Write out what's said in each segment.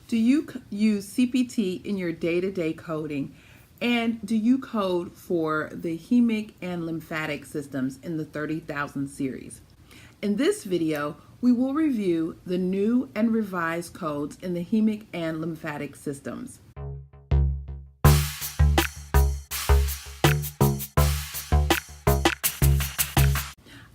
Do you use CPT in your day-to-day coding? And do you code for the Hemic and Lymphatic systems in the 30,000 series? In this video, we will review the new and revised codes in the Hemic and Lymphatic systems.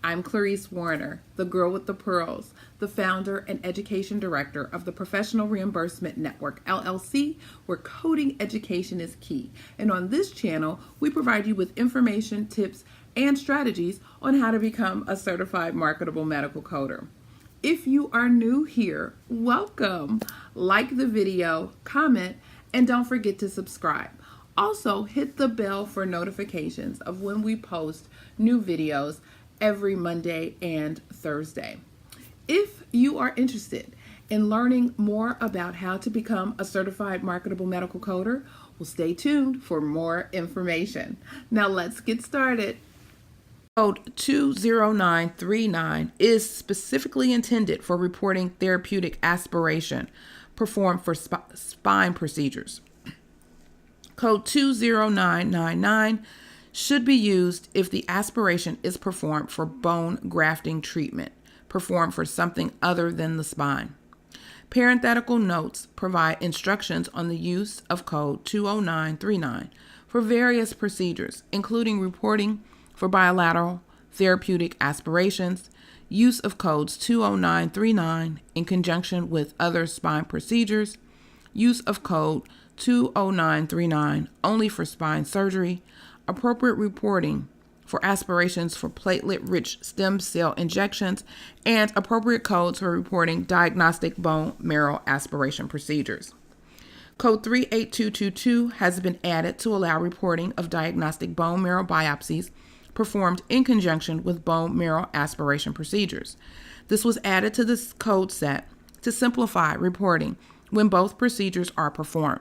I'm Clarice Warner, the girl with the pearls, the founder and education director of the Professional Reimbursement Network, LLC, where coding education is key. And on this channel, we provide you with information, tips, and strategies on how to become a certified marketable medical coder. If you are new here, welcome. Like the video, comment, and don't forget to subscribe. Also, hit the bell for notifications of when we post new videos every Monday and Thursday. If you are interested in learning more about how to become a certified marketable medical coder, well, stay tuned for more information. Now let's get started. Code 20939 is specifically intended for reporting therapeutic aspiration performed for spine procedures. Code 20999 should be used if the aspiration is performed for bone grafting treatment, performed for something other than the spine. Parenthetical notes provide instructions on the use of code 20939 for various procedures, including reporting for bilateral therapeutic aspirations, use of codes 20939 in conjunction with other spine procedures, use of code 20939 only for spine surgery, appropriate reporting for aspirations for platelet-rich stem cell injections, and appropriate codes for reporting diagnostic bone marrow aspiration procedures. Code 38222 has been added to allow reporting of diagnostic bone marrow biopsies performed in conjunction with bone marrow aspiration procedures. This was added to this code set to simplify reporting when both procedures are performed.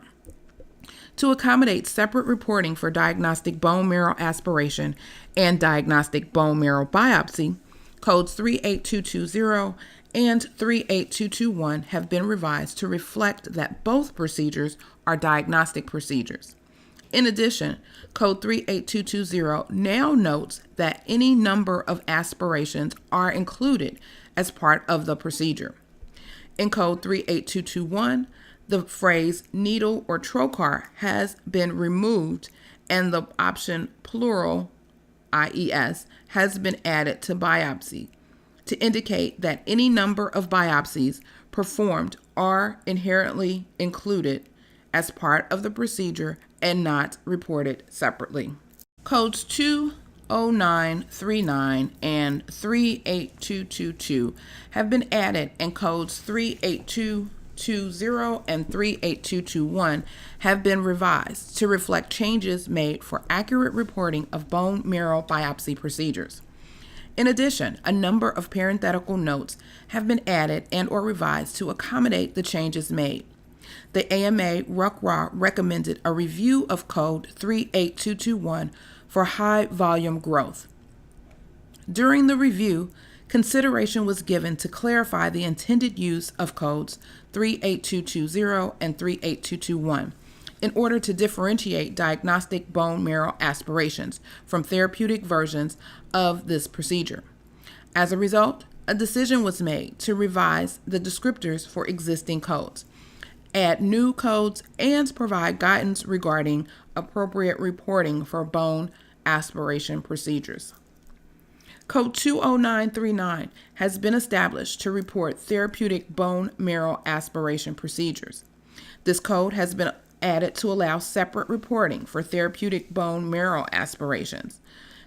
To accommodate separate reporting for diagnostic bone marrow aspiration and diagnostic bone marrow biopsy, codes 38220 and 38221 have been revised to reflect that both procedures are diagnostic procedures. In addition, code 38220 now notes that any number of aspirations are included as part of the procedure. In code 38221, the phrase needle or trocar has been removed and the option plural, IES, has been added to biopsy to indicate that any number of biopsies performed are inherently included as part of the procedure and not reported separately. Codes 20939 and 38222 have been added, and codes 38220 and 38221 have been revised to reflect changes made for accurate reporting of bone marrow biopsy procedures. In addition, a number of parenthetical notes have been added and or revised to accommodate the changes made. The AMA RUC-RA recommended a review of code 38221 for high volume growth. During the review, consideration was given to clarify the intended use of codes 38220 and 38221 in order to differentiate diagnostic bone marrow aspirations from therapeutic versions of this procedure. As a result, a decision was made to revise the descriptors for existing codes, add new codes, and provide guidance regarding appropriate reporting for bone aspiration procedures. Code 20939 has been established to report therapeutic bone marrow aspiration procedures. This code has been added to allow separate reporting for therapeutic bone marrow aspirations.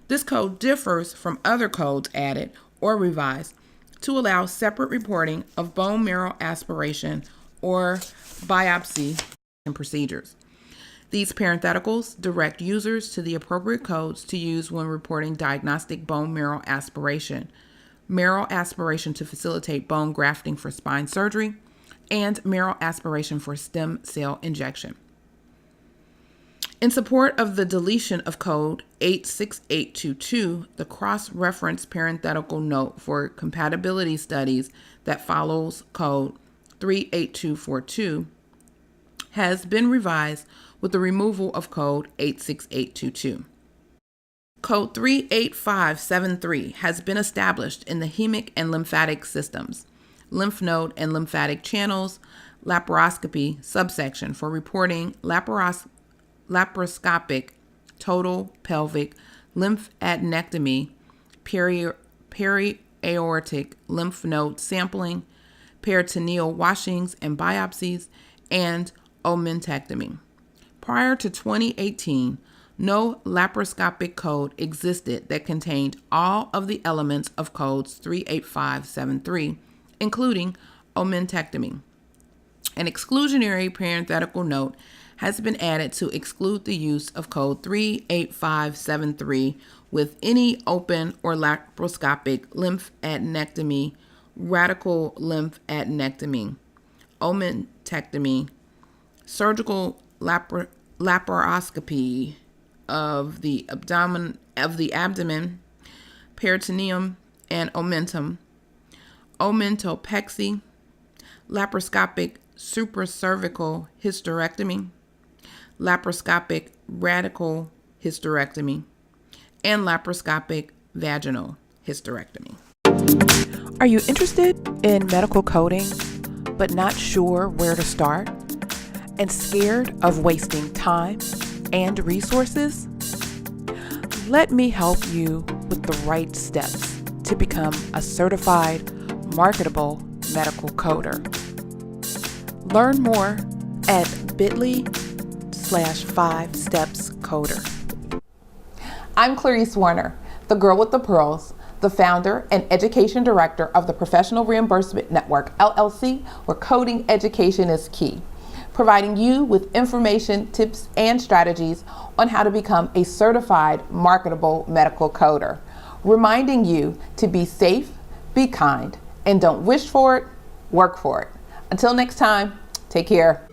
This code differs from other codes added or revised to allow separate reporting of bone marrow aspiration or biopsy procedures. These parentheticals direct users to the appropriate codes to use when reporting diagnostic bone marrow aspiration to facilitate bone grafting for spine surgery, and marrow aspiration for stem cell injection. In support of the deletion of code 86822, the cross-reference parenthetical note for compatibility studies that follows code 38242 has been revised with the removal of Code 86822. Code 38573 has been established in the Hemic and Lymphatic systems, lymph node and lymphatic channels, laparoscopy subsection for reporting laparoscopic total pelvic lymphadenectomy, periaortic lymph node sampling, peritoneal washings and biopsies, and omentectomy. Prior to 2018, no laparoscopic code existed that contained all of the elements of codes 38573, including omentectomy. An exclusionary parenthetical note has been added to exclude the use of code 38573 with any open or laparoscopic lymphadenectomy, radical lymphadenectomy, omentectomy, surgical laparoscopy of the abdomen, peritoneum, and omentum, omentopexy, laparoscopic supracervical hysterectomy, laparoscopic radical hysterectomy, and laparoscopic vaginal hysterectomy. Are you interested in medical coding, but not sure where to start, and scared of wasting time and resources? Let me help you with the right steps to become a certified, marketable medical coder. Learn more at bit.ly/5stepscoder. I'm Clarice Warner, the girl with the pearls, the founder and education director of the Professional Reimbursement Network, LLC, where coding education is key, providing you with information, tips, and strategies on how to become a certified, marketable medical coder, reminding you to be safe, be kind, and don't wish for it, work for it. Until next time, take care.